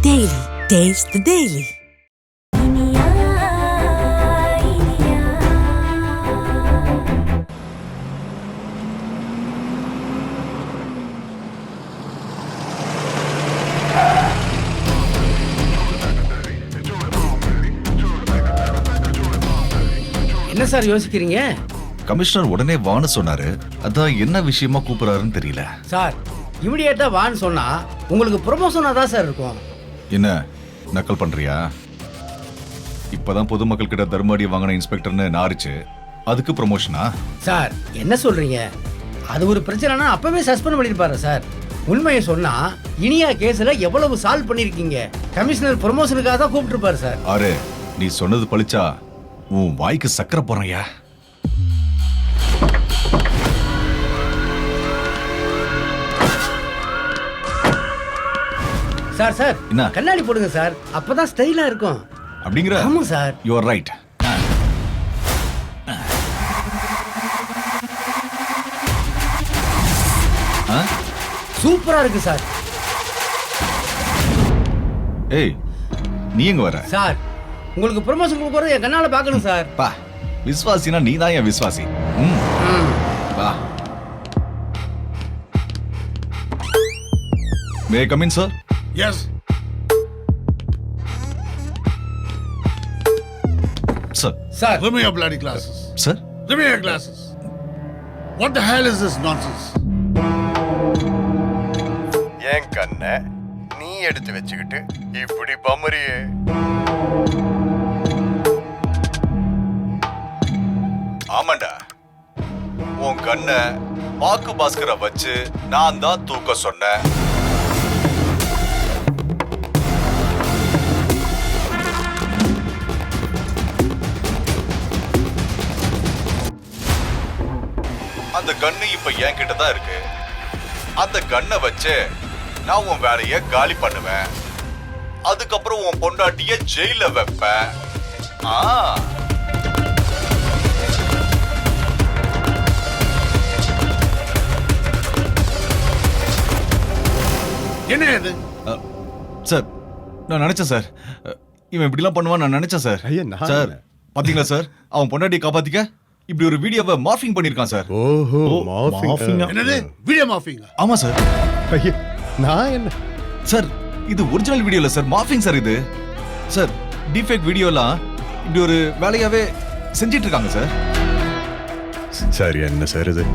Daily. Taste the Daily. என்ன sir யோசிக்கிறீங்க? Commissioner உடனே வான்னு சொன்னாரு. அதான் என்ன விஷயமா கூப்பிடுறாருன்னு தெரியல. சார் இமிடியேட்டா வான்னு சொன்னா உங்களுக்கு ப்ரொமோஷனா தான் சார் இருக்கும். என்ன நக்கல் பண்றியா? இப்பதான் பொதுமக்கள் கிட்ட தர்மடி வாங்கின இன்ஸ்பெக்டர்னு நாரிச்சு அதுக்கு ப்ரொமோஷனா? சார் என்ன சொல்றீங்க? அது ஒரு பிரச்சனைனா அப்பவே சஸ்பெண்ட் பண்ணிருப்பாரு சார். உண்மையை சொன்னா இனியா கேஸ்ல எவ்வளவு சால்வ் பண்ணிருக்கீங்க. கமிஷனர் ப்ரொமோஷனுக்காக தான் கூப்பிட்டுருப்பாரு சார். ஆறு நீ சொன்னது பழிச்சா உன் வாய்க்கு சக்கரை போறையா? சார் சார் என்ன? கண்ணாடி போடுங்க சார், அப்பதான் ஸ்டைலா இருக்கும். அப்படிங்கிற? ஆமா சார். You are right. சூப்பரா இருக்கு சார். ஏய் நீ எங்க வர? சார் உங்களுக்கு ப்ரொமோஷன் கொடுக்கறது என் கண்ணால பார்க்கணும் சார். பா விஸ்வாசினா நீ தான் என் விஸ்வாசி. வா. May come in sir? Yes. Sir. Sir. Remove your bloody glasses. Sir. Remove your glasses. What the hell is this nonsense? ஏன் கண்ண நீ எடுத்து வச்சுக்கிட்டு இப்படி பம்மறியே? ஆமாண்டா, உன் கண்ண பாக்கு பாஸ்கரை வச்சு நான் தான் தூக்க சொன்னேன். அந்த கண்ணு இப்ப என்கிட்ட தான் இருக்கு. அந்த கண்ணை வச்சு நான் உன் வேலைய காலி பண்ணுவேன். அதுக்கப்புறம் உன் பொண்டாட்டிய ஜெயில வைப்பேன். என்ன இது? சார் நான் நினைச்சேன் சார், இவன் இப்படிலாம் பண்ணுவான் நான் நினைச்சேன் சார். சார் பாத்தீங்களா சார், அவன் பொண்டாட்டியை காப்பாத்திக்க இப்படி ஒரு வீடியோவை மார்ஃபிங் பண்ணிருக்கான் சார். ஓஹோ மார்ஃபிங். என்னது வீடியோ மார்ஃபிங்? ஆமா சார். ஐயா நான் என்ன சார் இது ஒரிஜினல் வீடியோ இல்ல சார், மார்ஃபிங் சார் இது. சார் டீஃபேக் வீடியோலாம் இப்படி ஒரு வேலையாவே செஞ்சிட்டு இருக்காங்க சார். சார் என்ன சார் இது?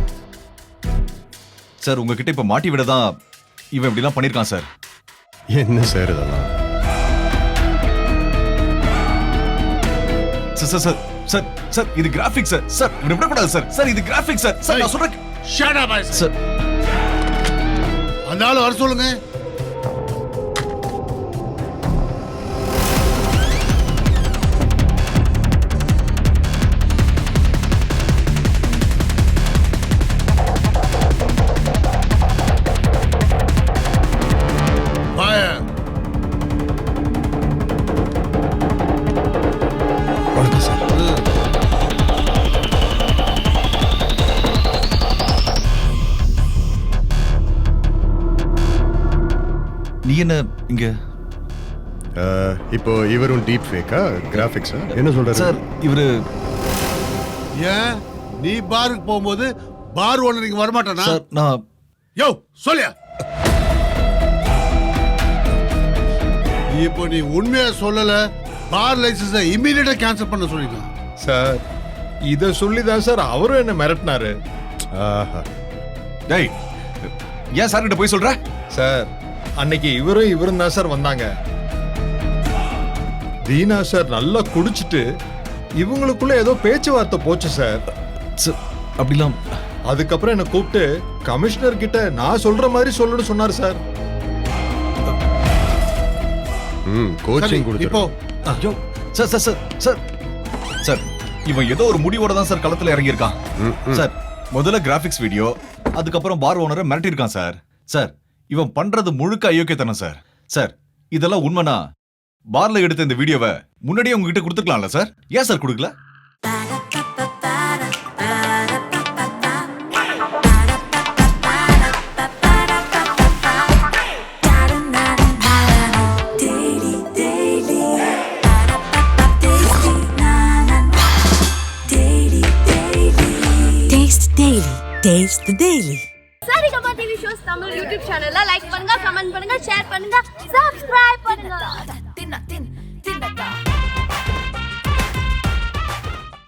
சார் உங்ககிட்ட இப்ப மாட்டி விட தான் இவன் இப்படிலாம் பண்ணிருக்கான் சார். என்ன சார் இதெல்லாம்? Sir sir sir sir sir இது கிராஃபிக்ஸ் சார். சார் இப்படி விடக்கூடாது சார். சார் இது கிராஃபிக்ஸ் சார். சார் நான் சொல்றேன். Shut up sir. அந்த ஆளு வர சொல்லுங்க. வணக்கம் சார். நீ என்ன இங்க? இப்போ இவரும் டீப் ஃபேக்கா கிராஃபிக்ஸா என்ன சொல்றாரு சார்? இவரு ஏன் நீ பாருக்கு போகும்போது பார் ஓனர் இங்க வரமாட்டானா? சார் நான் யோ சொல்லியா? இப்போ நீ உண்மையா சொல்லல, பார் லைசன்ஸை இமிடியேட்டா கேன்சல் பண்ண சொல்லிக்கலாம் சார். இத சொல்லி தான் சார் அவரும் என்ன மிரட்டினாரு. ஆஹா டேய் ஏன் சார் கிட்ட போய் சொல்ற? சார் அன்னைக்கு இவரும் தான் சார் வந்தாங்க. தீனா சார் நல்லா குடிச்சிட்டு இவங்களுக்குள்ள ஏதோ பேச்சுவார்த்தை போச்சு சார். சார் அப்படிலாம் அதுக்கப்புறம் என்ன கூப்பிட்டு கமிஷனர் கிட்ட நான் சொல்ற மாதிரி சொல்லணும்னு சொன்னார் சார். கோச்சிங் இப்போ கொடுத்து ஐயோ sir sir sir sir sir இவன் ஏதோ ஒரு முடிவோட தான் சார் களத்துல இறங்கி இருக்கான் சார். முதல்ல கிராபிக்ஸ் வீடியோ, அதுக்கப்புறம் பார் ஓனரை மிரட்டி இருக்கான் சார். சார் இவன் பண்றது முழுக்க அயோக்கியத்தனம் சார். சார் இதெல்லாம் உண்மைனா பார்ல எடுத்த இந்த வீடியோவை முன்னாடியே உங்ககிட்ட கொடுத்துக்கலாம்ல சார்? ஏன் சார் கொடுக்கல? Daily. Taste the Daily. Saregama TV shows Tamil YouTube சேனல்ல லைக் பண்ணுங்க, கமெண்ட் பண்ணுங்க, ஷேர் பண்ணுங்க, சப்ஸ்கிரைப் பண்ணுங்க.